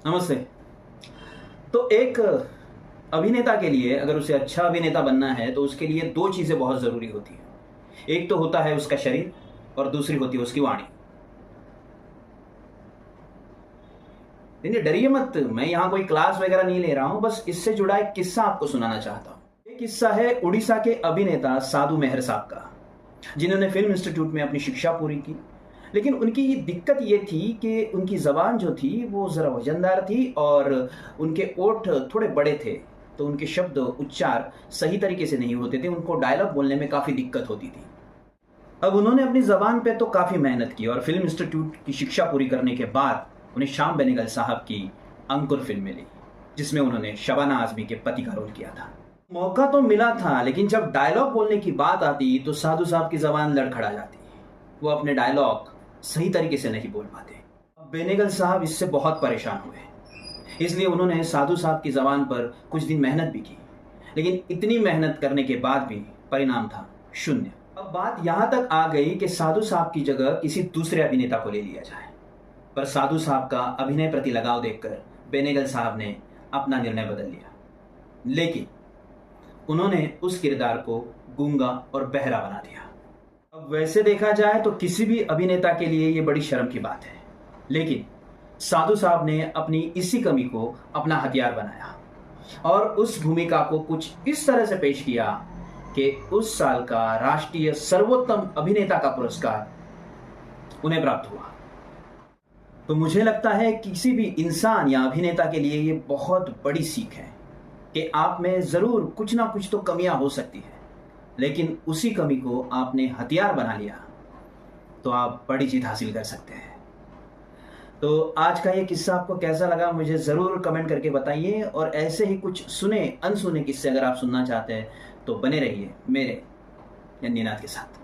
नमस्ते। तो एक अभिनेता के लिए अगर उसे अच्छा अभिनेता बनना है तो उसके लिए 2 चीज़ें बहुत ज़रूरी होती हैं। एक तो होता है उसका शरीर और दूसरी होती है उसकी वाणी। नहीं, नहीं डरिए मत, मैं यहाँ कोई क्लास वगैरह नहीं ले रहा हूँ, बस इससे जुड़ा एक किस्सा आपको सुनाना चाहता हूँ। ये किस्सा है उड़ीसा के अभिनेता साधु मेहर साहब का, जिन्होंने फ़िल्म इंस्टीट्यूट में अपनी शिक्षा पूरी की। लेकिन उनकी ये दिक्कत ये थी कि उनकी ज़बान जो थी वो ज़रा वज़नदार थी और उनके ओंठ थोड़े बड़े थे, तो उनके शब्द उच्चार सही तरीके से नहीं होते थे, उनको डायलॉग बोलने में काफ़ी दिक्कत होती थी। अब उन्होंने अपनी ज़बान पे तो काफ़ी मेहनत की और फ़िल्म इंस्टीट्यूट की शिक्षा पूरी करने के बाद उन्हें श्याम बेनेगल साहब की अंकुर फ़िल्म मिली, जिसमें उन्होंने शबाना आज़मी के पति का रोल किया था। मौका तो मिला था, लेकिन जब डायलॉग बोलने की बात आती तो साधु साहब की ज़बान लड़खड़ा जाती। वो अपने डायलॉग सही तरीके से नहीं बोल पाते। अब बेनेगल साहब इससे बहुत परेशान हुए, इसलिए उन्होंने साधु साहब की ज़बान पर कुछ दिन मेहनत भी की, लेकिन इतनी मेहनत करने के बाद भी परिणाम था शून्य। अब बात यहाँ तक आ गई कि साधु साहब की जगह किसी दूसरे अभिनेता को ले लिया जाए, पर साधु साहब का अभिनय प्रति लगाव देखकर बेनेगल साहब ने अपना निर्णय बदल लिया। लेकिन उन्होंने उस किरदार को गूंगा और बहरा बना दिया। अब वैसे देखा जाए तो किसी भी अभिनेता के लिए ये बड़ी शर्म की बात है, लेकिन साधु साहब ने अपनी इसी कमी को अपना हथियार बनाया और उस भूमिका को कुछ इस तरह से पेश किया कि उस साल का राष्ट्रीय सर्वोत्तम अभिनेता का पुरस्कार उन्हें प्राप्त हुआ। तो मुझे लगता है किसी भी इंसान या अभिनेता के लिए ये बहुत बड़ी सीख है कि आप में ज़रूर कुछ ना कुछ तो कमियां हो सकती है, लेकिन उसी कमी को आपने हथियार बना लिया तो आप बड़ी जीत हासिल कर सकते हैं। तो आज का ये किस्सा आपको कैसा लगा मुझे ज़रूर कमेंट करके बताइए, और ऐसे ही कुछ सुने अनसुने किस्से अगर आप सुनना चाहते हैं तो बने रहिए मेरे निनाद के साथ।